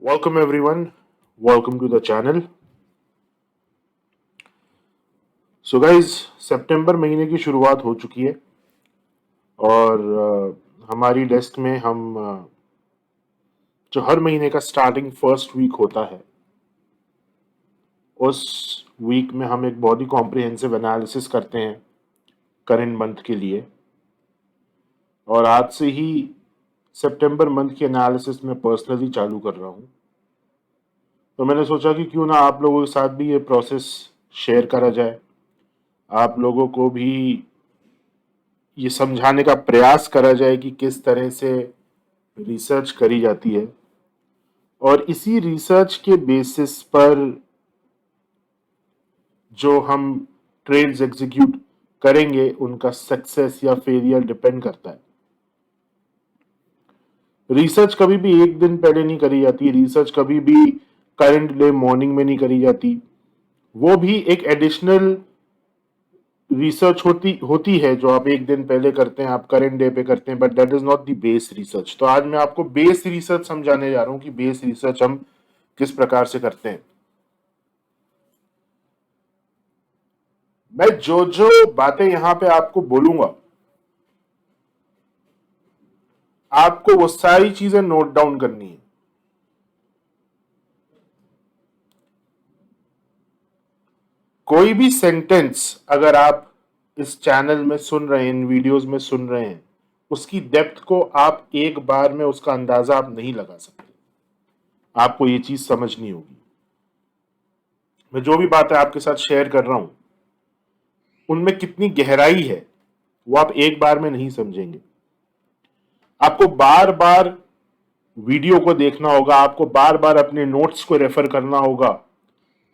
Welcome everyone. Welcome to the channel. So guys, सितंबर महीने की शुरुआत हो चुकी है और हमारी डेस्क में हम जो हर महीने का स्टार्टिंग फर्स्ट वीक होता है उस वीक में हम एक बहुत ही कॉम्प्रिहेंसिव एनालिसिस करते हैं करंट मंथ के लिए। और आज से ही सितंबर मंथ की एनालिसिस मैं पर्सनली चालू कर रहा हूँ। तो मैंने सोचा कि क्यों ना आप लोगों के साथ भी ये प्रोसेस शेयर करा जाए, आप लोगों को भी ये समझाने का प्रयास करा जाए कि किस तरह से रिसर्च करी जाती है और इसी रिसर्च के बेसिस पर जो हम ट्रेड्स एग्जीक्यूट करेंगे उनका सक्सेस या फेलियर डिपेंड करता है। रिसर्च कभी भी एक दिन पहले नहीं करी जाती, रिसर्च कभी भी करंट डे मॉर्निंग में नहीं करी जाती। वो भी एक एडिशनल रिसर्च होती है जो आप एक दिन पहले करते हैं, आप करंट डे पे करते हैं, but that is not the base research. तो आज मैं आपको बेस रिसर्च समझाने जा रहा हूं कि बेस रिसर्च हम किस प्रकार से करते हैं। मैं जो जो बातें यहां पे आपको बोलूंगा आपको वो सारी चीजें नोट डाउन करनी है। कोई भी सेंटेंस अगर आप इस चैनल में सुन रहे हैं, इन वीडियोस में सुन रहे हैं, उसकी डेप्थ को आप एक बार में उसका अंदाजा आप नहीं लगा सकते। आपको ये चीज समझनी होगी। मैं जो भी बातें आपके साथ शेयर कर रहा हूं उनमें कितनी गहराई है वो आप एक बार में नहीं समझेंगे। आपको बार बार वीडियो को देखना होगा, आपको बार बार अपने नोट्स को रेफर करना होगा,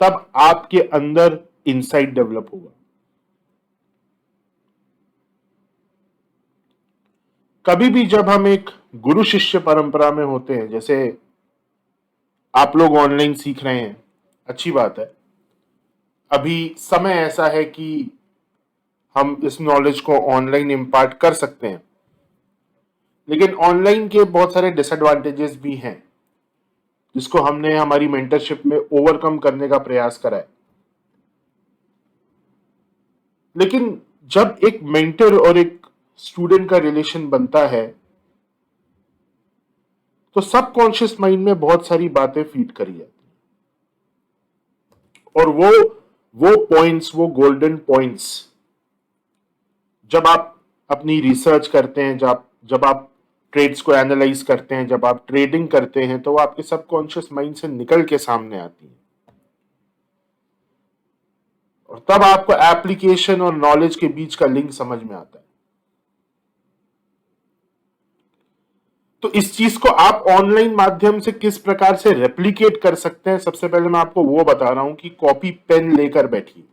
तब आपके अंदर इंसाइट डेवलप होगा। कभी भी जब हम एक गुरु शिष्य परंपरा में होते हैं, जैसे आप लोग ऑनलाइन सीख रहे हैं, अच्छी बात है। अभी समय ऐसा है कि हम इस नॉलेज को ऑनलाइन इम्पार्ट कर सकते हैं, लेकिन ऑनलाइन के बहुत सारे डिसएडवांटेजेस भी हैं जिसको हमने हमारी मेंटरशिप में ओवरकम करने का प्रयास करा है। लेकिन जब एक मेंटर और एक स्टूडेंट का रिलेशन बनता है तो सबकॉन्शियस माइंड में बहुत सारी बातें फीड करी जाती हैं और वो पॉइंट्स, वो गोल्डन पॉइंट्स जब आप अपनी रिसर्च करते हैं, जब आप ट्रेड्स को एनालाइज करते हैं, जब आप ट्रेडिंग करते हैं, तो वो आपके सबकॉन्शियस माइंड से निकल के सामने आती है और तब आपको एप्लीकेशन और नॉलेज के बीच का लिंक समझ में आता है। तो इस चीज को आप ऑनलाइन माध्यम से किस प्रकार से रेप्लिकेट कर सकते हैं, सबसे पहले मैं आपको वो बता रहा हूं कि कॉपी पेन लेकर बैठिए,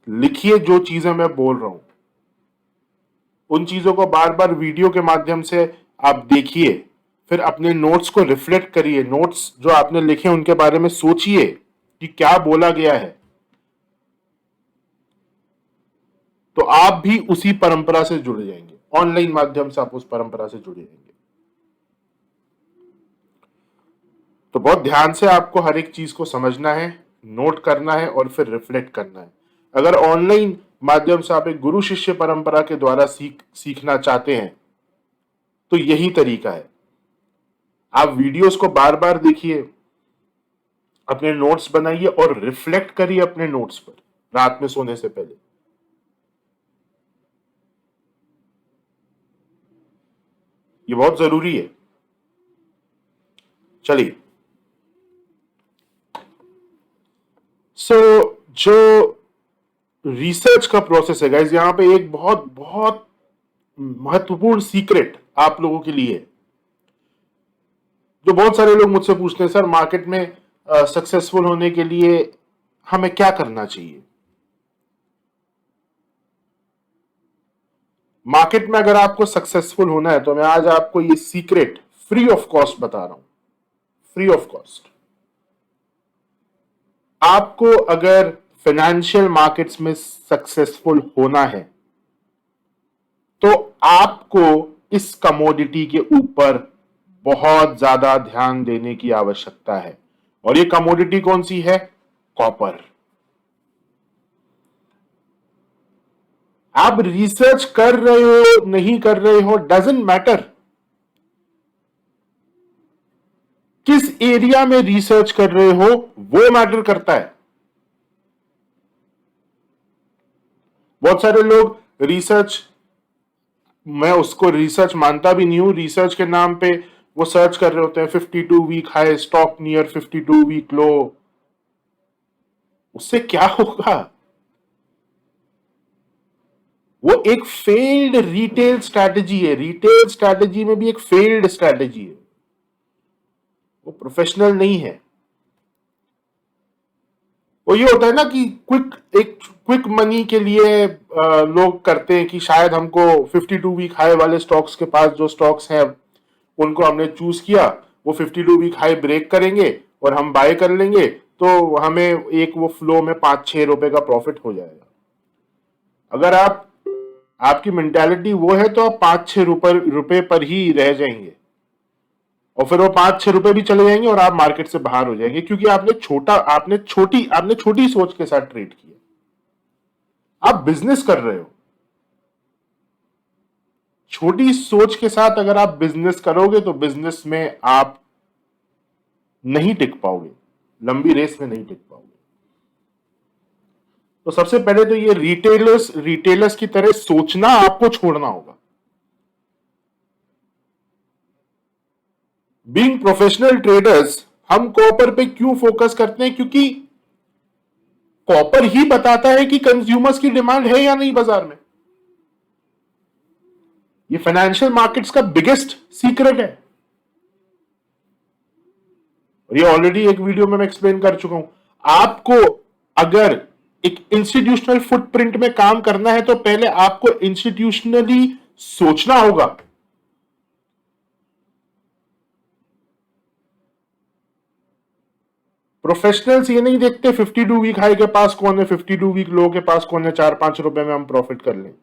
लिखिए जो चीजें मैं बोल रहा हूं, उन चीजों को बार बार वीडियो के माध्यम से आप देखिए, फिर अपने नोट्स को रिफ्लेक्ट करिए, नोट्स जो आपने लिखे उनके बारे में सोचिए कि क्या बोला गया है, तो आप भी उसी परंपरा से जुड़ जाएंगे। ऑनलाइन माध्यम से आप उस परंपरा से जुड़ जाएंगे। तो बहुत ध्यान से आपको हर एक चीज को समझना है, नोट करना है और फिर रिफ्लेक्ट करना है। अगर ऑनलाइन माध्यम से आप एक गुरु शिष्य परंपरा के द्वारा सीखना चाहते हैं तो यही तरीका है। आप वीडियोस को बार बार देखिए, अपने नोट्स बनाइए और रिफ्लेक्ट करिए अपने नोट्स पर रात में सोने से पहले। ये बहुत जरूरी है। चलिए, जो रिसर्च का प्रोसेस है गाइस, यहां पे एक बहुत बहुत महत्वपूर्ण सीक्रेट आप लोगों के लिए है, जो बहुत सारे लोग मुझसे पूछते हैं, सर मार्केट में सक्सेसफुल होने के लिए हमें क्या करना चाहिए। मार्केट में अगर आपको सक्सेसफुल होना है तो मैं आज आपको ये सीक्रेट फ्री ऑफ कॉस्ट बता रहा हूं, फ्री ऑफ कॉस्ट। आपको अगर फाइनेंशियल मार्केट्स में सक्सेसफुल होना है तो आपको इस कमोडिटी के ऊपर बहुत ज्यादा ध्यान देने की आवश्यकता है। और ये कमोडिटी कौन सी है? कॉपर। आप रिसर्च कर रहे हो नहीं कर रहे हो डजंट मैटर। किस एरिया में रिसर्च कर रहे हो वो मैटर करता है। बहुत सारे लोग रिसर्च, मैं उसको रिसर्च मानता भी नहीं हूं, रिसर्च के नाम पे वो सर्च कर रहे होते हैं 52 week high, stock near 52 week low. उससे क्या होगा? वो एक फेल्ड रिटेल स्ट्रैटेजी है। रिटेल स्ट्रैटेजी में भी एक फेल्ड स्ट्रैटेजी है, वो प्रोफेशनल नहीं है। वो ये होता है ना कि क्विक मनी के लिए लोग करते हैं कि शायद हमको 52 वीक हाई वाले स्टॉक्स के पास जो स्टॉक्स हैं उनको हमने चूज किया, वो 52 वीक हाई ब्रेक करेंगे और हम बाय कर लेंगे, तो हमें एक वो फ्लो में 5-6 रुपए का प्रॉफिट हो जाएगा। अगर आपकी मेंटालिटी वो है तो आप 5-6 रुपए पर ही रह जाएंगे, और फिर वो 5-6 रुपए भी चले जाएंगे और आप मार्केट से बाहर हो जाएंगे, क्योंकि आपने छोटी सोच के साथ ट्रेड किया। आप बिजनेस कर रहे हो, छोटी सोच के साथ अगर आप बिजनेस करोगे तो बिजनेस में आप नहीं टिक पाओगे, लंबी रेस में नहीं टिक पाओगे। तो सबसे पहले तो ये रिटेलर्स की तरह सोचना आपको छोड़ना होगा। बीइंग प्रोफेशनल ट्रेडर्स, हम कॉपर पे क्यों फोकस करते हैं? क्योंकि कॉपर ही बताता है कि कंज्यूमर्स की डिमांड है या नहीं बाजार में। ये फाइनेंशियल मार्केट्स का बिगेस्ट सीक्रेट है, और ये ऑलरेडी एक वीडियो में मैं एक्सप्लेन कर चुका हूं। आपको अगर एक इंस्टीट्यूशनल फुटप्रिंट में काम करना है तो पहले आपको इंस्टीट्यूशनली सोचना होगा। प्रोफेशनल्स ये नहीं देखते 52 वीक हाई के पास कौन है, 52 वीक लो के पास कौन है, 4-5 रुपए में हम प्रॉफिट कर लें।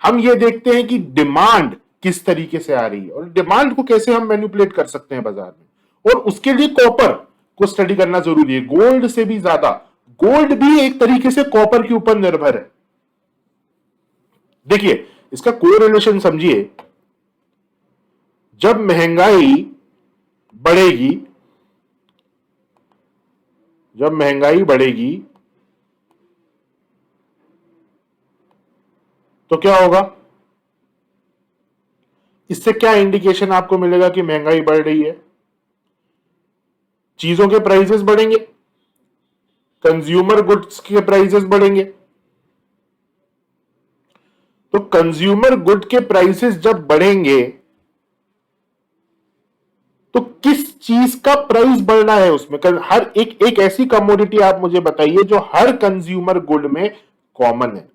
हम ये देखते हैं कि डिमांड किस तरीके से आ रही है और डिमांड को कैसे हम मैनिपुलेट कर सकते हैं बाजार में, और उसके लिए कॉपर को स्टडी करना जरूरी है, गोल्ड से भी ज्यादा। गोल्ड भी एक तरीके से कॉपर के ऊपर निर्भर है। देखिए, इसका कोरिलेशन समझिए। जब महंगाई बढ़ेगी, जब महंगाई बढ़ेगी तो क्या होगा? इससे क्या इंडिकेशन आपको मिलेगा कि महंगाई बढ़ रही है? चीजों के प्राइसेस बढ़ेंगे, कंज्यूमर गुड्स के प्राइसेस बढ़ेंगे। तो कंज्यूमर गुड के प्राइसेस जब बढ़ेंगे तो किस चीज का प्राइस बढ़ना है उसमें? हर एक ऐसी कमोडिटी आप मुझे बताइए जो हर कंज्यूमर गुड में कॉमन है।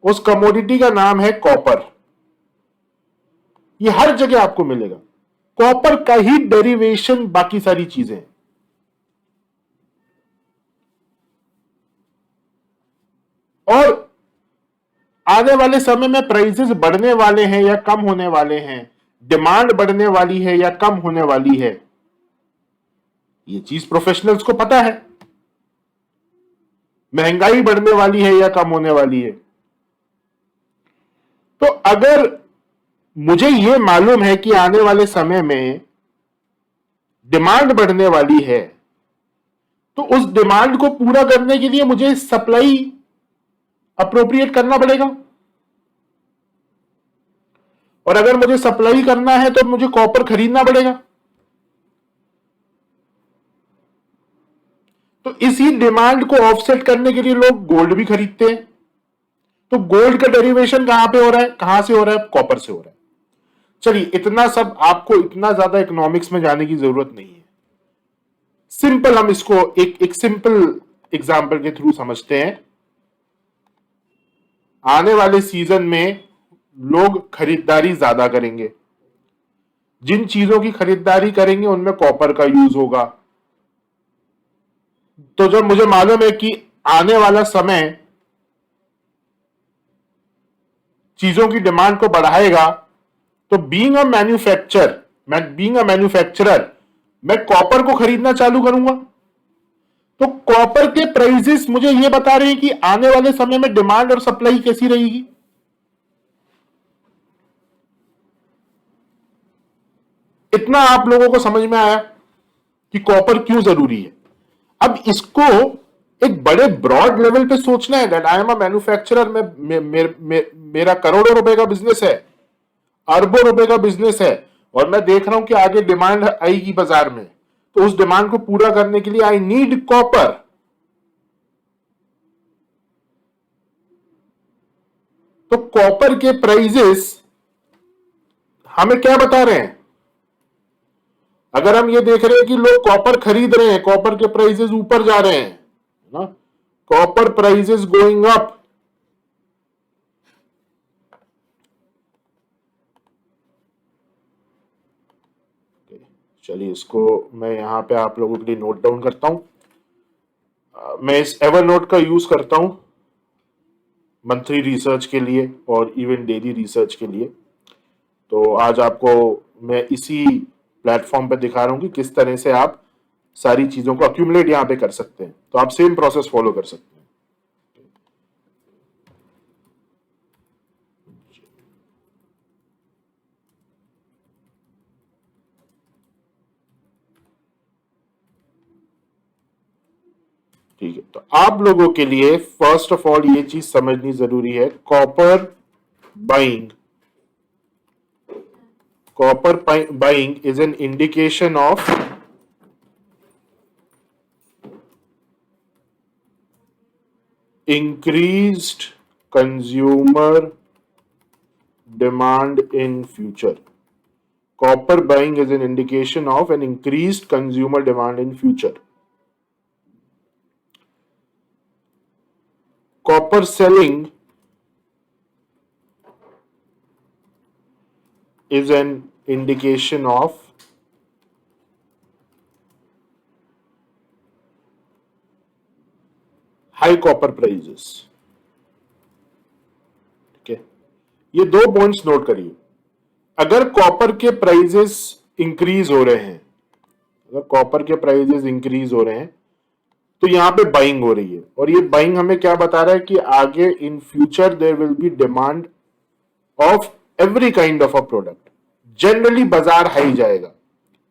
उस कमोडिटी का नाम है कॉपर। ये हर जगह आपको मिलेगा। कॉपर का ही डेरिवेशन बाकी सारी चीजें। और आने वाले समय में प्राइसेस बढ़ने वाले हैं या कम होने वाले हैं, डिमांड बढ़ने वाली है या कम होने वाली है, ये चीज प्रोफेशनल्स को पता है। महंगाई बढ़ने वाली है या कम होने वाली है। तो अगर मुझे यह मालूम है कि आने वाले समय में डिमांड बढ़ने वाली है, तो उस डिमांड को पूरा करने के लिए मुझे सप्लाई अप्रोप्रिएट करना पड़ेगा। और अगर मुझे सप्लाई करना है तो मुझे कॉपर खरीदना पड़ेगा। तो इसी डिमांड को ऑफसेट करने के लिए लोग गोल्ड भी खरीदते हैं। तो गोल्ड का डेरिवेशन कहां पे हो रहा है, कहां से हो रहा है? कॉपर से हो रहा है। चलिए, इतना सब आपको इतना ज्यादा इकोनॉमिक्स में जाने की जरूरत नहीं है। सिंपल हम इसको एक सिंपल एग्जांपल के थ्रू समझते हैं। आने वाले सीजन में लोग खरीदारी ज्यादा करेंगे। जिन चीजों की खरीदारी करेंगे उनमें कॉपर का यूज होगा। तो जब मुझे मालूम है कि आने वाला समय चीजों की डिमांड को बढ़ाएगा, तो बीइंग अ मैन्युफैक्चरर मैं कॉपर को खरीदना चालू करूंगा। तो कॉपर के प्राइसेस मुझे यह बता रहे हैं कि आने वाले समय में डिमांड और सप्लाई कैसी रहेगी। इतना आप लोगों को समझ में आया कि कॉपर क्यों जरूरी है। अब इसको एक बड़े ब्रॉड लेवल पे सोचना है। That I am a manufacturer, मेरा करोड़ों रुपए का बिजनेस है, अरबों रुपए का बिजनेस है, और मैं देख रहा हूं कि आगे डिमांड आएगी बाजार में, तो उस डिमांड को पूरा करने के लिए आई नीड कॉपर। तो कॉपर के प्राइजेस हमें क्या बता रहे हैं? अगर हम ये देख रहे हैं कि लोग कॉपर खरीद रहे हैं, कॉपर के प्राइजेस ऊपर जा रहे हैं ना, कॉपर प्राइजेस गोइंग अप, चलिए इसको मैं यहां पे आप लोगों के लिए नोट डाउन करता हूं। मैं इस एवरनोट का यूज करता हूं मंथली रिसर्च के लिए और इवन डेली रिसर्च के लिए। तो आज आपको मैं इसी प्लेटफॉर्म पे दिखा रहा हूं कि किस तरह से आप सारी चीजों को अक्यूमुलेट यहां पे कर सकते हैं। तो आप सेम प्रोसेस फॉलो कर सकते हैं। ठीक है, तो आप लोगों के लिए फर्स्ट ऑफ ऑल ये चीज समझनी जरूरी है, copper buying is an indication of increased consumer demand in future. Copper buying is an indication of an increased consumer demand in future. Copper selling is an indication of high copper prices. ठीक है, ये दो points note करिए। अगर copper के prices increase हो रहे हैं, अगर कॉपर के प्राइजेस इंक्रीज हो रहे हैं तो यहां पे बाइंग हो रही है, और ये बाइंग हमें क्या बता रहा है कि आगे in future there will be demand of every kind of a product. Generally बाजार हाई जाएगा।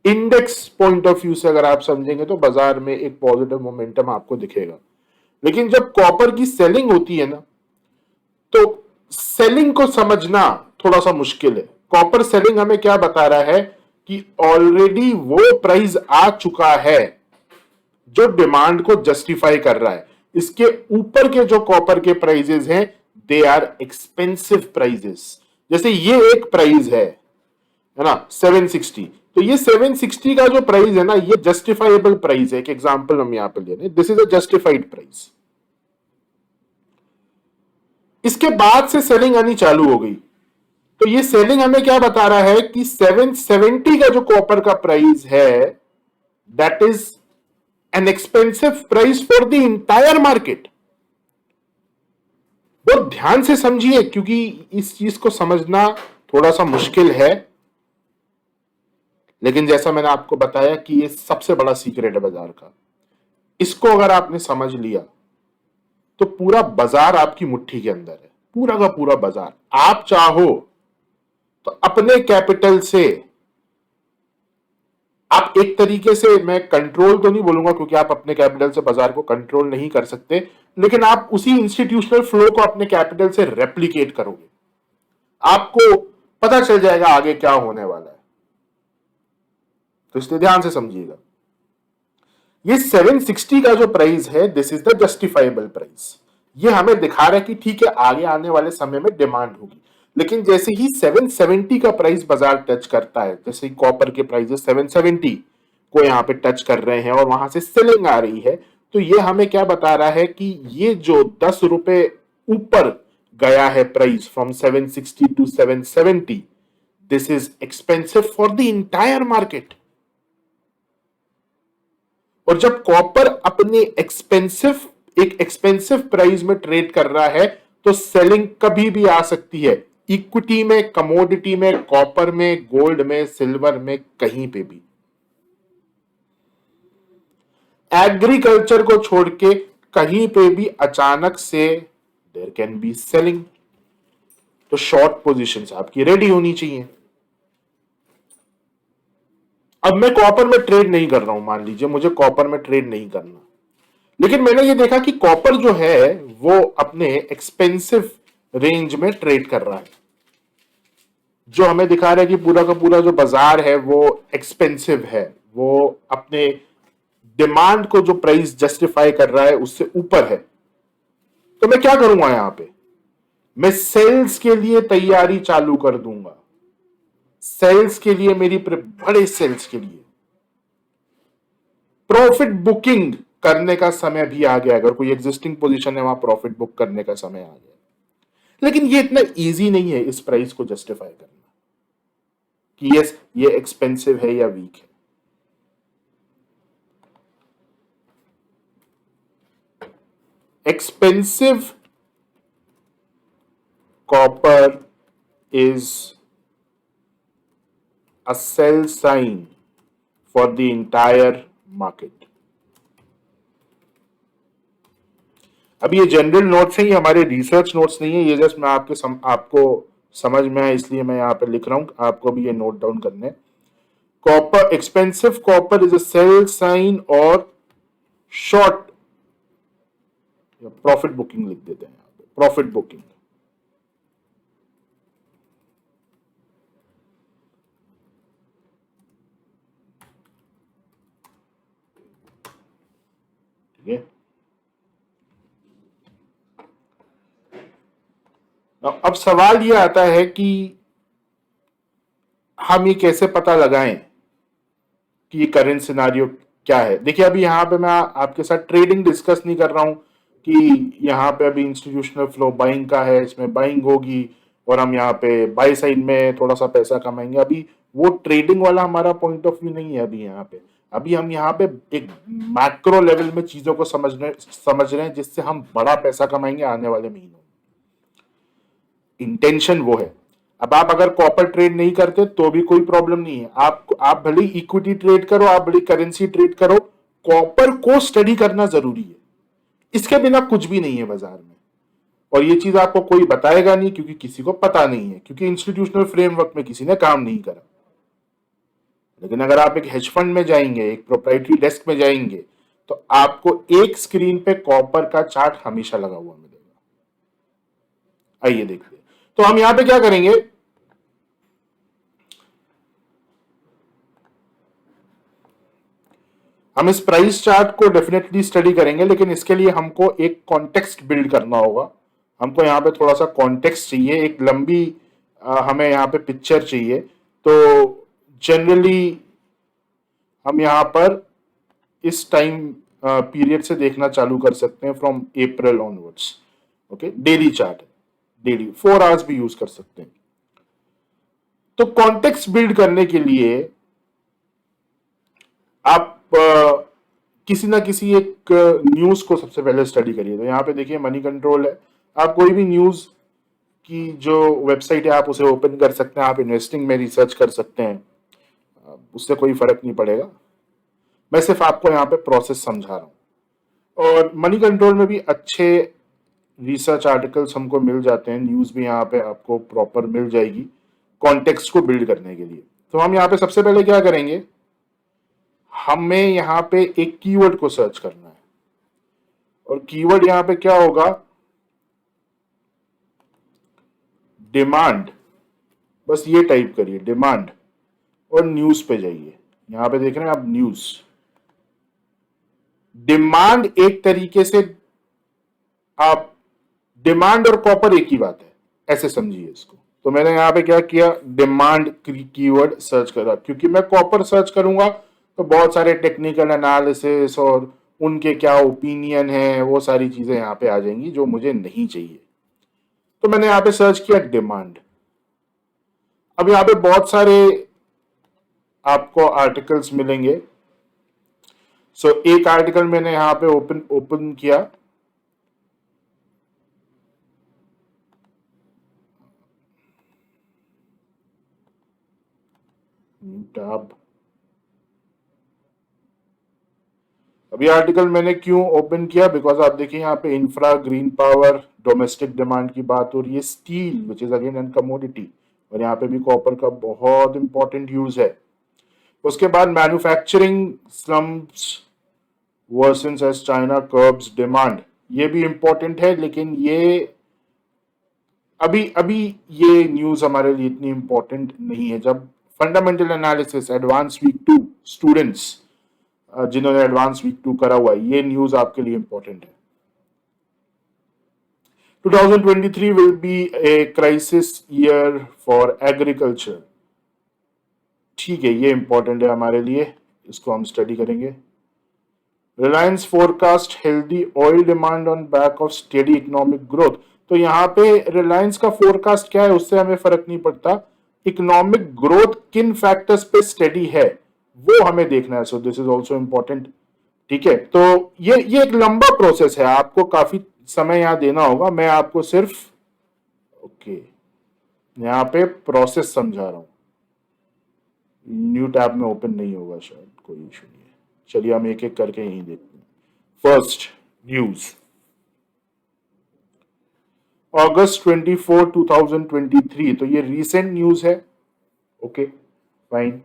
इंडेक्स पॉइंट ऑफ व्यू से अगर आप समझेंगे तो बाजार में एक पॉजिटिव मोमेंटम आपको दिखेगा। लेकिन जब कॉपर की सेलिंग होती है ना, तो सेलिंग को समझना थोड़ा सा मुश्किल है। कॉपर सेलिंग हमें क्या बता रहा है कि ऑलरेडी वो प्राइस आ चुका है जो डिमांड को जस्टिफाई कर रहा है। इसके ऊपर के जो कॉपर के प्राइजेस हैं दे आर एक्सपेंसिव प्राइजेस। जैसे ये एक प्राइस है ना 760, तो ये 760 का जो प्राइस है ना, ये जस्टिफाइबल प्राइस है। एक एग्जांपल हम यहां पे ले रहे हैं, this is a justified price. इसके बाद से सेलिंग आनी चालू हो गई, तो ये सेलिंग हमें क्या बता रहा है कि 770 का जो कॉपर का प्राइस है that is an expensive price for the entire market. बहुत ध्यान से समझिए, क्योंकि इस चीज को समझना थोड़ा सा मुश्किल है, लेकिन जैसा मैंने आपको बताया कि ये सबसे बड़ा सीक्रेट है बाजार का। इसको अगर आपने समझ लिया तो पूरा बाजार आपकी मुट्ठी के अंदर है, पूरा का पूरा बाजार। आप चाहो तो अपने कैपिटल से आप एक तरीके से, मैं कंट्रोल तो नहीं बोलूंगा क्योंकि आप अपने कैपिटल से बाजार को कंट्रोल नहीं कर सकते, लेकिन आप उसी इंस्टीट्यूशनल फ्लो को अपने कैपिटल से रेप्लिकेट करोगे। आपको पता चल जाएगा आगे क्या होने वाला है। तो इसलिए ध्यान से समझिएगा, ये 760 का जो प्राइस है this is the justifiable price. ये हमें दिखा रहा है कि ठीक है आगे आने वाले समय में डिमांड होगी। लेकिन जैसे ही 770 का प्राइस बाजार टच करता है, जैसे ही कॉपर के प्राइस 770 को यहां पे टच कर रहे हैं और वहां से सेलिंग आ रही है, तो ये हमें क्या बता रहा है कि ये जो 10 रुपए ऊपर गया है price from 760 to 770, this is expensive for the entire market. और जब कॉपर अपने एक एक्सपेंसिव प्राइस में ट्रेड कर रहा है तो सेलिंग कभी भी आ सकती है, इक्विटी में, कमोडिटी में, कॉपर में, गोल्ड में, सिल्वर में, कहीं पे भी। एग्रीकल्चर को छोड़ के कहीं पे भी अचानक से देयर कैन बी सेलिंग, तो शॉर्ट पोजीशंस आपकी रेडी होनी चाहिए। अब मैं कॉपर में ट्रेड नहीं कर रहा हूं, मान लीजिए मुझे कॉपर में ट्रेड नहीं करना, लेकिन मैंने ये देखा कि कॉपर जो है वो अपने एक्सपेंसिव रेंज में ट्रेड कर रहा है, जो हमें दिखा रहा है कि पूरा का पूरा जो बाजार है वो एक्सपेंसिव है, वो अपने डिमांड को जो प्राइस जस्टिफाई कर रहा है उससे ऊपर है। तो मैं क्या करूंगा यहां पे, मैं सेल्स के लिए तैयारी चालू कर दूंगा। सेल्स के लिए मेरी बड़े सेल्स के लिए प्रॉफिट बुकिंग करने का समय भी आ गया। अगर कोई एग्जिस्टिंग पोजीशन है वहां प्रॉफिट बुक करने का समय आ गया, लेकिन ये इतना इजी नहीं है इस प्राइस को जस्टिफाई करना कि यस ये एक्सपेंसिव है या वीक है। Expensive copper is a sell sign for the entire market. अब ये जनरल नोट्स हैं, ये हमारे रिसर्च नोट्स नहीं है, ये जस्ट मैं आपको समझ में आए इसलिए मैं यहाँ पे लिख रहा हूँ, आपको भी ये नोट डाउन करने। Copper, expensive copper is a sell sign और शॉर्ट, प्रॉफिट बुकिंग लिख देते हैं यहाँ पे, प्रॉफिट बुकिंग। ठीक है, अब सवाल ये आता है कि हम ये कैसे पता लगाएं कि ये करंट सिनारियो क्या है। देखिए अभी यहाँ पे मैं आपके साथ ट्रेडिंग डिस्कस नहीं कर रहा हूं कि यहाँ पे अभी इंस्टीट्यूशनल फ्लो बाइंग का है, इसमें बाइंग होगी और हम यहाँ पे बाई साइड में थोड़ा सा पैसा कमाएंगे। अभी वो ट्रेडिंग वाला हमारा पॉइंट ऑफ व्यू नहीं है अभी यहाँ पे। अभी हम यहाँ पे एक मैक्रो लेवल में चीजों को समझ रहे हैं जिससे हम बड़ा पैसा कमाएंगे आने वाले महीनों में। इंटेंशन वो है। अब आप अगर कॉपर ट्रेड नहीं करते तो भी कोई प्रॉब्लम नहीं है, आप भले इक्विटी ट्रेड करो, आप भले करेंसी ट्रेड करो, कॉपर को स्टडी करना जरूरी है। इसके बिना कुछ भी नहीं है बाजार में, और ये चीज आपको कोई बताएगा नहीं क्योंकि किसी को पता नहीं है, क्योंकि इंस्टीट्यूशनल फ्रेमवर्क में किसी ने काम नहीं करा। लेकिन अगर आप एक हेज फंड में जाएंगे, एक प्रोप्राइटरी डेस्क में जाएंगे, तो आपको एक स्क्रीन पे कॉपर का चार्ट हमेशा लगा हुआ मिलेगा। आइए देखते हैं, तो हम यहां पे क्या करेंगे, हम इस प्राइस चार्ट को डेफिनेटली स्टडी करेंगे, लेकिन इसके लिए हमको एक कॉन्टेक्स्ट बिल्ड करना होगा। हमको यहाँ पे थोड़ा सा कॉन्टेक्स्ट चाहिए, एक लंबी हमें यहाँ पे पिक्चर चाहिए। तो जनरली हम यहाँ पर इस टाइम पीरियड से देखना चालू कर सकते हैं, from April onwards. Okay, daily chart, daily 4 hours भी यूज कर सकते हैं। तो कॉन्टेक्स्ट बिल्ड करने के लिए आप किसी ना किसी एक न्यूज को सबसे पहले स्टडी करिए। तो यहाँ पे देखिए मनी कंट्रोल है, आप कोई भी न्यूज की जो वेबसाइट है आप उसे ओपन कर सकते हैं, आप इन्वेस्टिंग में रिसर्च कर सकते हैं, उससे कोई फर्क नहीं पड़ेगा। मैं सिर्फ आपको यहाँ पे प्रोसेस समझा रहा हूँ। और मनी कंट्रोल में भी अच्छे रिसर्च आर्टिकल्स हमको मिल जाते हैं, न्यूज भी यहाँ पे आपको प्रॉपर मिल जाएगी कॉन्टेक्स्ट को बिल्ड करने के लिए। तो हम यहाँ पे सबसे पहले क्या करेंगे, हमें यहाँ पे एक कीवर्ड को सर्च करना है, और कीवर्ड यहाँ पे क्या होगा, डिमांड। बस ये टाइप करिए डिमांड और न्यूज पे जाइए। यहां पे देख रहे हैं आप न्यूज। डिमांड एक तरीके से, आप डिमांड और कॉपर एक ही बात है, ऐसे समझिए इसको। तो मैंने यहां पे क्या किया, डिमांड कीवर्ड सर्च करा, क्योंकि मैं कॉपर सर्च करूंगा तो बहुत सारे टेक्निकल एनालिसिस और उनके क्या ओपिनियन है वो सारी चीजें यहां पे आ जाएंगी जो मुझे नहीं चाहिए। तो मैंने यहां पे सर्च किया डिमांड। अब यहां पे बहुत सारे आपको आर्टिकल्स मिलेंगे। सो एक आर्टिकल मैंने यहां पे ओपन किया, टैब। अभी आर्टिकल मैंने क्यों ओपन किया, बिकॉज आप देखिए यहाँ पे infra, green power, domestic demand की बात हो रही है, steel which is again an commodity, और यहाँ पे भी कॉपर का बहुत इंपॉर्टेंट यूज है। उसके बाद manufacturing slumps worsens as China curbs demand, ये भी इंपॉर्टेंट है, लेकिन ये अभी अभी ये न्यूज हमारे लिए इतनी इंपॉर्टेंट नहीं है। जब fundamental analysis advance week 2 students, जिन्होंने एडवांस वीक 2 करा हुआ है, ये न्यूज आपके लिए इंपॉर्टेंट है। 2023 will be a crisis year for agriculture। ठीक है, ये इंपॉर्टेंट है हमारे लिए, इसको हम स्टडी करेंगे। Reliance forecast healthy oil demand on back of steady economic growth. तो यहाँ पे रिलायंस का फोरकास्ट क्या है उससे हमें फर्क नहीं पड़ता, इकोनॉमिक ग्रोथ किन फैक्टर्स पे स्टेडी है वो हमें देखना है। So this is also important. ठीक है, तो ये एक लंबा प्रोसेस है, आपको काफी समय यहाँ देना होगा। मैं आपको सिर्फ ओके यहाँ पे प्रोसेस समझा रहा हूँ। न्यू टैब में ओपन नहीं होगा शायद, कोई इशू नहीं है। चलिए हम एक एक करके यहीं देखते हैं। फर्स्ट न्यूज, अगस्त 24 2023, तो ये रीसेंट न्यूज है। ओके फाइन,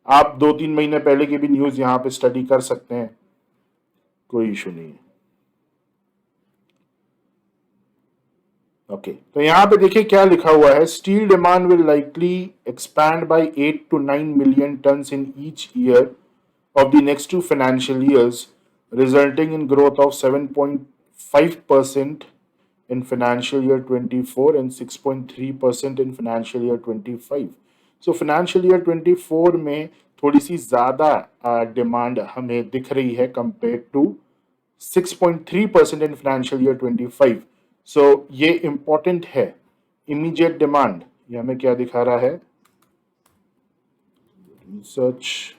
आप 2-3 महीने पहले की भी न्यूज यहां पे स्टडी कर सकते हैं, कोई इशू नहीं है। ओके तो यहां पे देखिए क्या लिखा हुआ है, steel demand will likely expand by 8 to 9 million tons in each year of the next 2 financial years, resulting in growth of 7.5% in financial year 24 and 6.3% in financial year 25। So financial year 24 में थोड़ी सी ज़्यादा demand हमें दिख रही है compare to 6.3% in financial year 25। So ये important है। Immediate demand, ये हमें क्या दिखा रहा है, research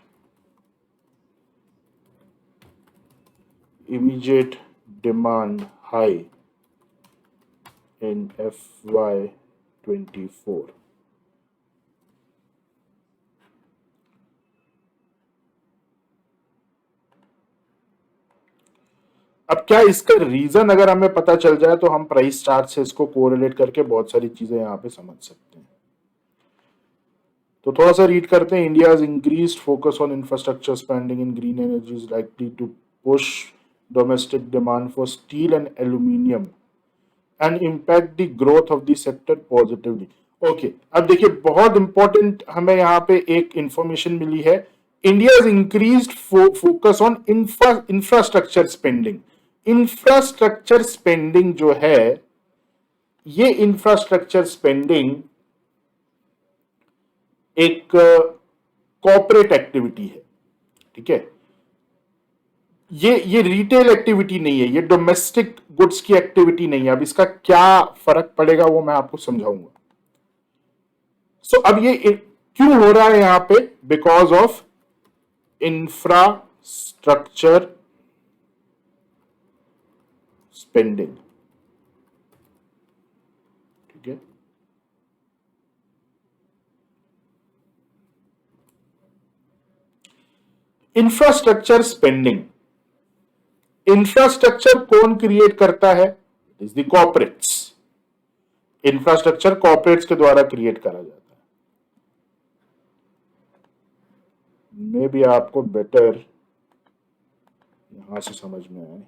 immediate demand high in FY24। अब क्या इसका रीजन अगर हमें पता चल जाए तो हम प्राइस चार्ट से इसको कोरिलेट करके बहुत सारी चीजें यहां पे समझ सकते हैं। तो थोड़ा सा रीड करते हैं। India's increased focus on infrastructure spending in green energy is likely to push domestic demand for steel and aluminium and impact the growth of the sector positively. Okay, अब देखिए बहुत इंपॉर्टेंट हमें यहाँ पे एक इंफॉर्मेशन मिली है, India's increased focus on infrastructure spending. Infrastructure spending जो है, ये इंफ्रास्ट्रक्चर स्पेंडिंग एक कॉर्पोरेट एक्टिविटी है। ठीक है, ये रिटेल एक्टिविटी नहीं है, ये डोमेस्टिक गुड्स की एक्टिविटी नहीं है। अब इसका क्या फर्क पड़ेगा वो मैं आपको समझाऊंगा। सो अब ये क्यों हो रहा है यहां पे, बिकॉज ऑफ इंफ्रास्ट्रक्चर स्पेंडिंग। ठीक है, इंफ्रास्ट्रक्चर स्पेंडिंग, इंफ्रास्ट्रक्चर कौन क्रिएट करता है, it is the corporates. Infrastructure corporates के द्वारा क्रिएट करा जाता है। मे बी आपको बेटर यहां से समझ में आए।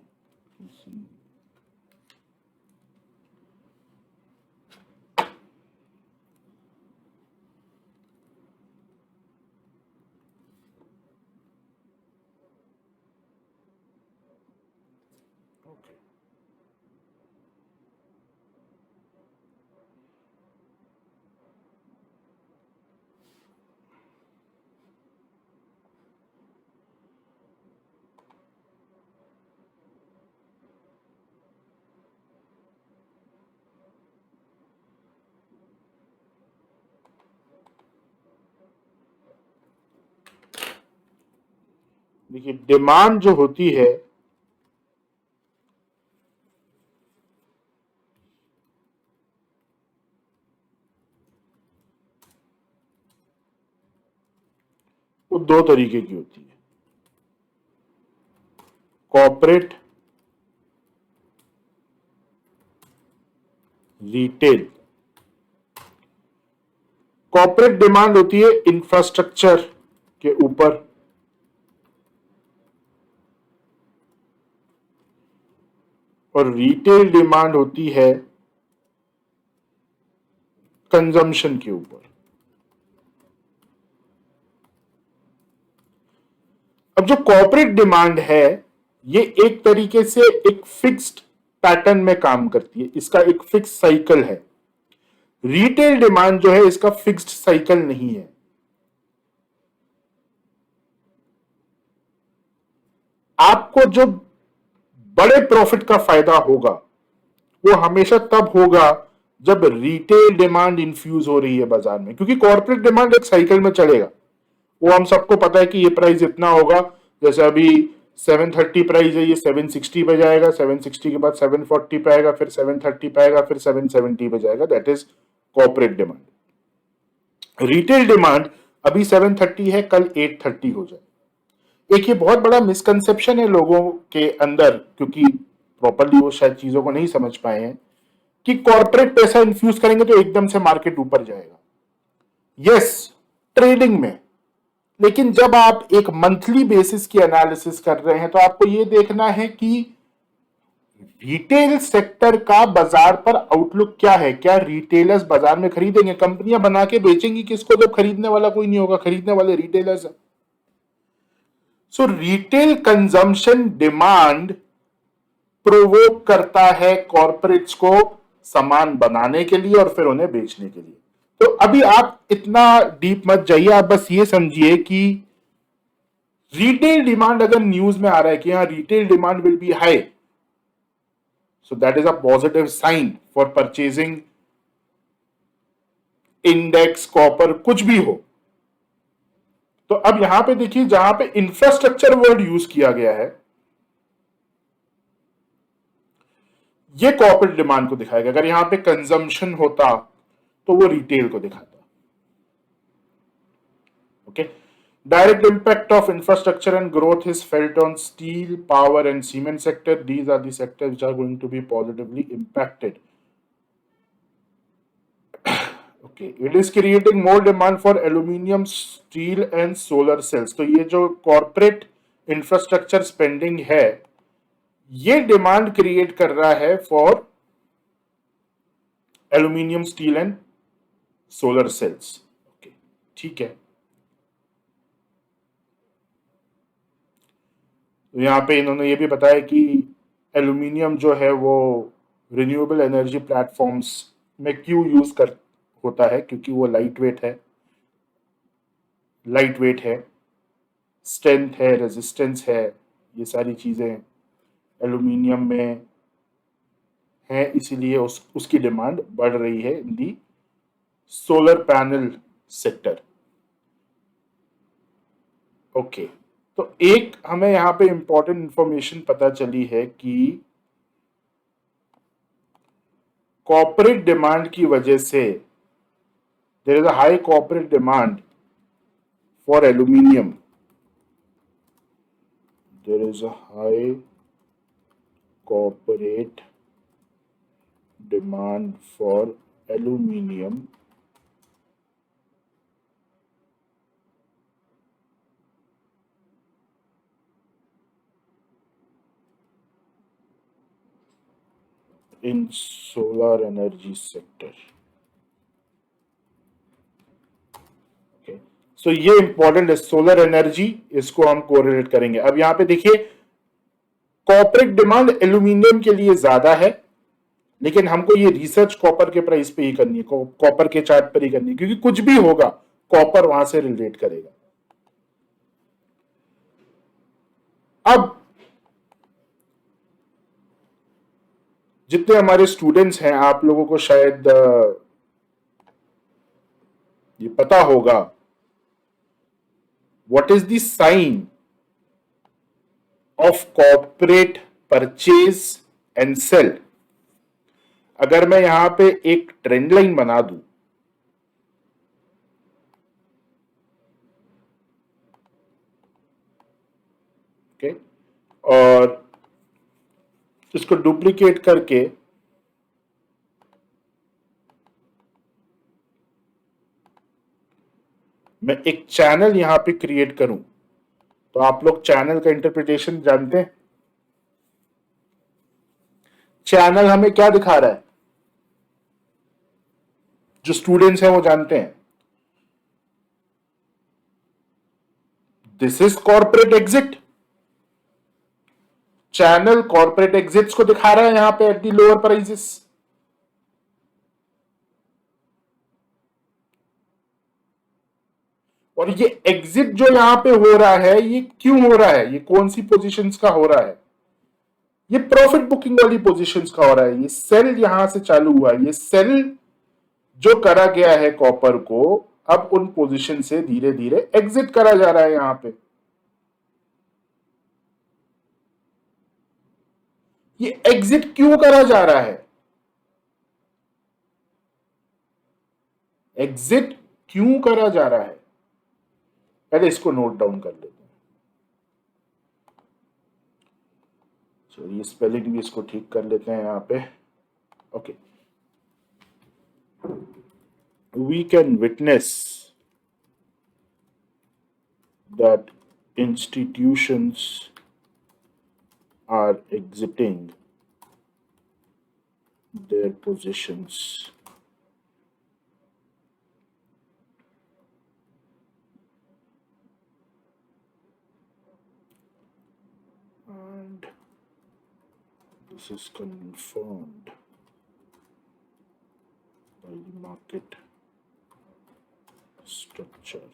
देखिए डिमांड जो होती है, दो तरीके की होती है, कॉर्पोरेट, रिटेल। कॉर्पोरेट डिमांड होती है इंफ्रास्ट्रक्चर के ऊपर, और रिटेल डिमांड होती है कंजम्पशन के ऊपर। अब जो कॉर्पोरेट डिमांड है ये एक तरीके से एक फिक्स्ड पैटर्न में काम करती है, इसका एक फिक्स साइकिल है। रिटेल डिमांड जो है इसका फिक्स्ड साइकिल नहीं है। आपको जो बड़े प्रॉफिट का फायदा होगा वो हमेशा तब होगा जब रिटेल डिमांड इन्फ्यूज हो रही है बाजार में, क्योंकि कॉर्पोरेट डिमांड एक साइकिल में चलेगा। वो हम सबको पता है कि ये प्राइस इतना होगा, जैसे अभी 730 प्राइस है, ये 760 पे जाएगा, 760 के बाद 740 पे आएगा, फिर 730 पे आएगा, फिर 770 पे जाएगा। That is corporate demand. Retail demand अभी 730 है, कल 830 हो जाए। एक ये बहुत बड़ा मिसकंसेप्शन है लोगों के अंदर, क्योंकि प्रॉपरली वो शायद चीजों को नहीं समझ पाए हैं कि कॉर्पोरेट पैसा इन्फ्यूज करेंगे तो एकदम से मार्केट ऊपर जाएगा। यस, ट्रेडिंग में, लेकिन जब आप एक मंथली बेसिस की एनालिसिस कर रहे हैं तो आपको यह देखना है कि रिटेल सेक्टर का बाजार पर आउटलुक क्या है। क्या रिटेलर्स बाजार में खरीदेंगे? कंपनियां बना के बेचेंगी किसको जब खरीदने वाला कोई नहीं होगा? खरीदने वाले रिटेलर्स है। सो रिटेल कंजम्पशन डिमांड प्रोवोक करता है कॉर्पोरेट्स को सामान बनाने के लिए और फिर उन्हें बेचने के लिए। तो अभी आप इतना डीप मत जाइए, आप बस ये समझिए कि रिटेल डिमांड अगर न्यूज में आ रहा है कि हाँ retail demand will be high, so that is a positive sign for purchasing index, copper, कुछ भी हो। तो अब यहां पे देखिए, जहां पे इंफ्रास्ट्रक्चर वर्ड यूज किया गया है ये कॉर्पोरेट डिमांड को दिखाएगा। अगर यहां पे कंजम्पशन होता तो वो रिटेल को दिखाता। Okay, direct impact of infrastructure and growth is felt on steel, power and cement sector. These are the sectors which are going to be positively impacted. Okay, it is creating more demand for aluminium, steel and solar cells. तो ये जो corporate infrastructure spending है ये demand create कर रहा है for aluminium, steel and solar cells. Okay, ठीक है। तो यहाँ पे इन्होंने ये भी बताया कि एल्यूमिनियम जो है वो रिन्यूएबल एनर्जी प्लेटफॉर्म्स में क्यों यूज कर होता है, क्योंकि वो लाइट वेट है, स्ट्रेंथ है, रेजिस्टेंस है, ये सारी चीज़ें एल्यूमिनियम में है, इसीलिए उसकी डिमांड बढ़ रही है in the solar panel sector. Okay, तो एक हमें यहाँ पे इंपॉर्टेंट इंफॉर्मेशन पता चली है कि कॉर्पोरेट डिमांड की वजह से there is a high corporate demand for aluminium, there is a high corporate demand for aluminium in solar energy sector. Okay, so ये इंपॉर्टेंट है, सोलर एनर्जी, इसको हम कोरिलेट करेंगे। अब यहां पे देखिए कॉर्पोरेट डिमांड एल्यूमिनियम के लिए ज्यादा है, लेकिन हमको ये रिसर्च कॉपर के प्राइस पे ही करनी है, कॉपर के चार्ट पर ही करनी है, क्योंकि कुछ भी होगा कॉपर वहां से रिलेट करेगा। अब जितने हमारे स्टूडेंट्स हैं आप लोगों को शायद ये पता होगा what is the sign of corporate purchase and sale. अगर मैं यहां पे एक ट्रेंड लाइन बना दूं ओके, और इसको डुप्लीकेट करके मैं एक चैनल यहां पे क्रिएट करूं, तो आप लोग चैनल का इंटरप्रिटेशन जानते हैं। चैनल हमें क्या दिखा रहा है, जो स्टूडेंट्स हैं वो जानते हैं। This is corporate exit. Channel corporate exits को दिखा रहा है यहां पे एट दी लोअर प्राइसेस। और ये एग्जिट जो यहां पे हो रहा है, ये क्यों हो रहा है, ये कौन सी पोजीशंस का हो रहा है? ये प्रॉफिट बुकिंग वाली पोजीशंस का हो रहा है। ये सेल यहां से चालू हुआ है, ये सेल जो करा गया है कॉपर को, अब उन पोजीशन से धीरे धीरे एग्जिट करा जा रहा है यहां पे। ये एग्जिट क्यों करा जा रहा है? एग्जिट क्यों करा जा रहा है, पहले इसको नोट डाउन कर लेते हैं। चलिए स्पेलिंग भी इसको ठीक कर लेते हैं यहां पे। Okay, we can witness that institutions are exiting their positions and this is confirmed by the market structure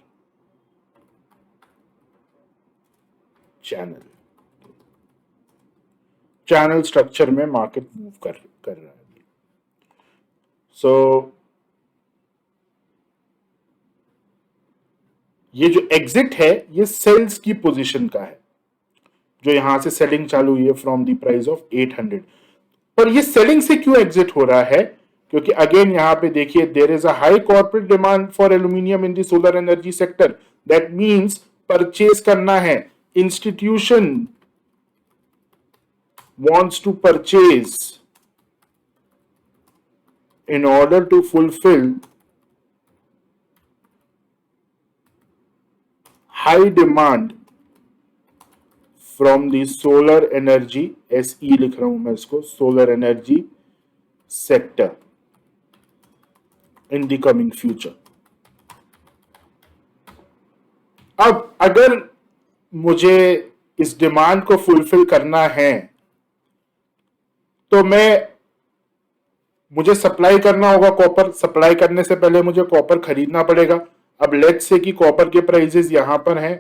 channel structure में मार्केट मूव कर रहा है। सो ये जो एग्जिट है, ये सेल्स की पोजीशन का है, जो यहां से सेलिंग चालू हुई है फ्रॉम द प्राइस ऑफ 800। पर ये सेलिंग से क्यों एग्जिट हो रहा है? क्योंकि अगेन यहां पे देखिए, there is a high corporate demand for aluminium in the solar energy sector. That means purchase करना है। Institution wants to purchase in order to fulfill high demand from the solar energy, SE लिख रहा हूं मैं इसको, solar energy sector in the coming future। अब अगर मुझे इस डिमांड को फुलफिल करना है, तो मुझे सप्लाई करना होगा कॉपर। सप्लाई करने से पहले मुझे कॉपर खरीदना पड़ेगा। अब लेट्स से कि कॉपर के प्राइसेस यहां पर हैं,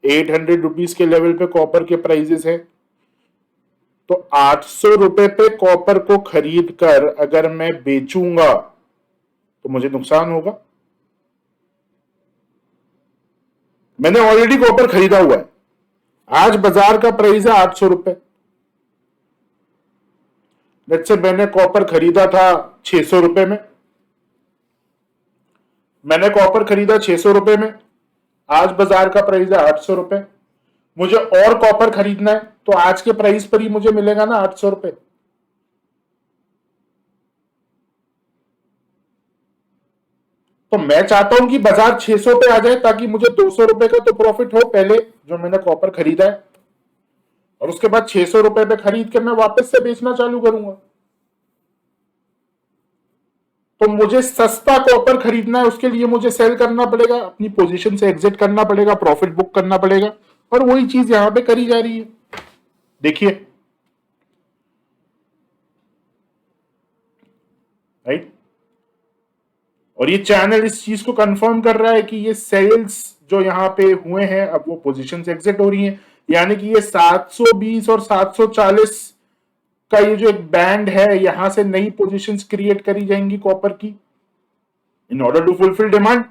800 रुपीज के लेवल पे कॉपर के प्राइसेस है। तो 800 रुपए पे कॉपर को खरीद कर अगर मैं बेचूंगा तो मुझे नुकसान होगा। मैंने ऑलरेडी कॉपर खरीदा हुआ है, आज बाजार का प्राइस है 800 रुपए। लेट्स से मैंने कॉपर खरीदा था 600 रुपए में, मैंने कॉपर खरीदा 600 रुपए में, आज बाजार का प्राइस है 800 रुपए। मुझे और कॉपर खरीदना है तो आज के प्राइस पर ही मुझे मिलेगा ना 800 रुपए। तो मैं चाहता हूं कि बाजार 600 पे आ जाए ताकि मुझे 200 रुपए का तो प्रॉफिट हो पहले, जो मैंने कॉपर खरीदा है, और उसके बाद 600 रुपए पे खरीद के मैं वापस से बेचना चालू करूंगा। तो मुझे सस्ता कॉपर खरीदना है, उसके लिए मुझे सेल करना पड़ेगा, अपनी पोजीशन से एग्जिट करना पड़ेगा, प्रॉफिट बुक करना पड़ेगा, और वही चीज यहां पे करी जा रही है। देखिए, राइट। और ये चैनल इस चीज को कंफर्म कर रहा है कि ये सेल्स जो यहां पे हुए हैं, अब वो पोजीशन से एग्जिट हो रही हैं। यानी कि ये 720 और 740 का ये जो एक बैंड है, यहां से नई पोजीशंस क्रिएट करी जाएंगी कॉपर की in order to fulfil demand.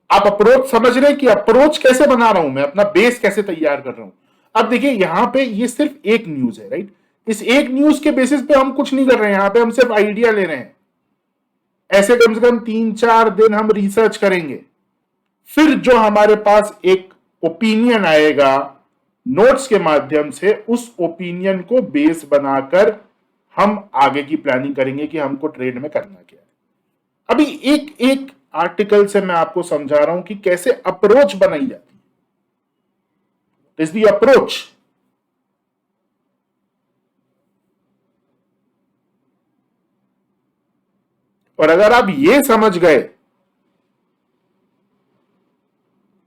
आप अप्रोच समझ रहे हैं कि अप्रोच कैसे बना रहा हूं मैं, अपना बेस कैसे तैयार कर रहा हूं। अब देखिए, यहां पे ये सिर्फ एक न्यूज है, राइट। इस एक न्यूज के बेसिस पे हम कुछ नहीं कर रहे हैं, यहां पे हम सिर्फ आइडिया ले रहे हैं। ऐसे कम से कम 3-4 दिन हम रिसर्च करेंगे, फिर जो हमारे पास एक ओपिनियन आएगा नोट्स के माध्यम से, उस ओपिनियन को बेस बनाकर हम आगे की प्लानिंग करेंगे कि हमको ट्रेड में करना क्या है। अभी एक एक आर्टिकल से मैं आपको समझा रहा हूं कि कैसे अप्रोच बनाई जाती है। Is the approach. और अगर आप ये समझ गए,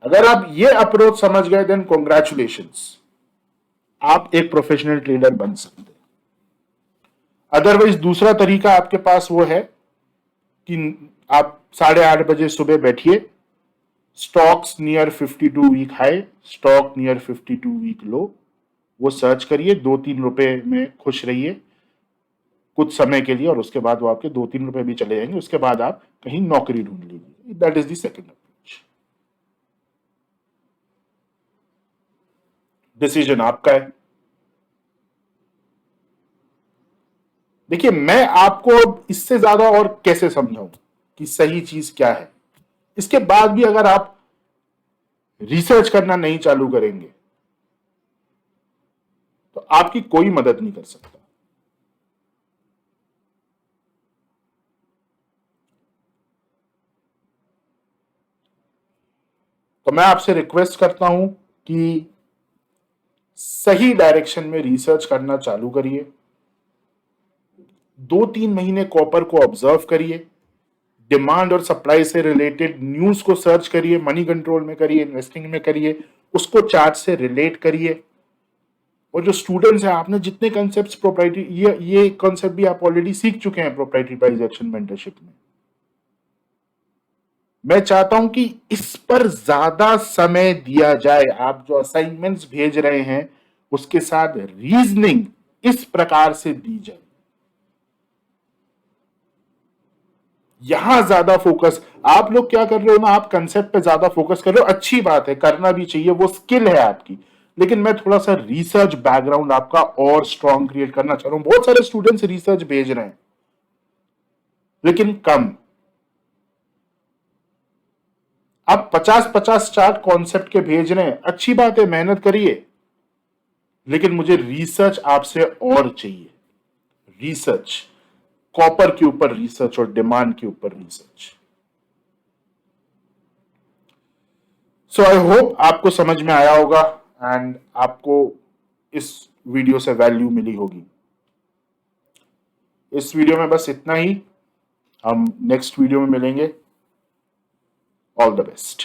अगर आप ये अप्रोच समझ गए, देन कॉन्ग्रेचुलेशंस, आप एक प्रोफेशनल ट्रेडर बन सकते हैं। अदरवाइज दूसरा तरीका आपके पास वो है कि आप 8:30 बजे सुबह बैठिए, stocks near 52 week high, stock near 52 week low, वो सर्च करिए, 2-3 रुपए में खुश रहिए कुछ समय के लिए, और उसके बाद वो आपके 2-3 रुपए भी चले जाएंगे। उसके बाद आप कहीं नौकरी ढूंढ लीजिए। That is the second approach. Decision आपका है। देखिए, मैं आपको इससे ज्यादा और कैसे समझाऊं कि सही चीज क्या है। इसके बाद भी अगर आप रिसर्च करना नहीं चालू करेंगे तो आपकी कोई मदद नहीं कर सकता। तो मैं आपसे रिक्वेस्ट करता हूं कि सही डायरेक्शन में रिसर्च करना चालू करिए। 2-3 महीने कॉपर को ऑब्जर्व करिए, डिमांड और सप्लाई से रिलेटेड न्यूज को सर्च करिए, मनी कंट्रोल में करिए, इन्वेस्टिंग में करिए, उसको चार्ट से रिलेट करिए। और जो स्टूडेंट्स हैं, आपने जितने कॉन्सेप्ट्स प्रोप्राइटरी, ये कॉन्सेप्ट भी आप ऑलरेडी सीख चुके हैं प्रोप्राइटरी प्राइस एक्शन मेंटरशिप में। मैं चाहता हूं कि इस पर ज्यादा समय दिया जाए। आप जो असाइनमेंट्स भेज रहे हैं उसके साथ रीजनिंग इस प्रकार से दी जाए, यहां ज्यादा फोकस। आप लोग क्या कर रहे हो ना, आप कंसेप्ट पे ज्यादा फोकस कर रहे हो, अच्छी बात है, करना भी चाहिए, वो स्किल है आपकी। लेकिन मैं थोड़ा सा रिसर्च बैकग्राउंड आपका और स्ट्रांग क्रिएट करना चाह रहा हूं। बहुत सारे स्टूडेंट्स रिसर्च भेज रहे हैं लेकिन कम। आप 50-50 चार्ट कॉन्सेप्ट के भेज रहे हैं, अच्छी बात है, मेहनत करिए, लेकिन मुझे रिसर्च आपसे और चाहिए। रिसर्च, कॉपर के ऊपर रिसर्च और डिमांड के ऊपर रिसर्च। सो आई होप आपको समझ में आया होगा एंड आपको इस वीडियो से वैल्यू मिली होगी। इस वीडियो में बस इतना ही। हम नेक्स्ट वीडियो में मिलेंगे। All the best.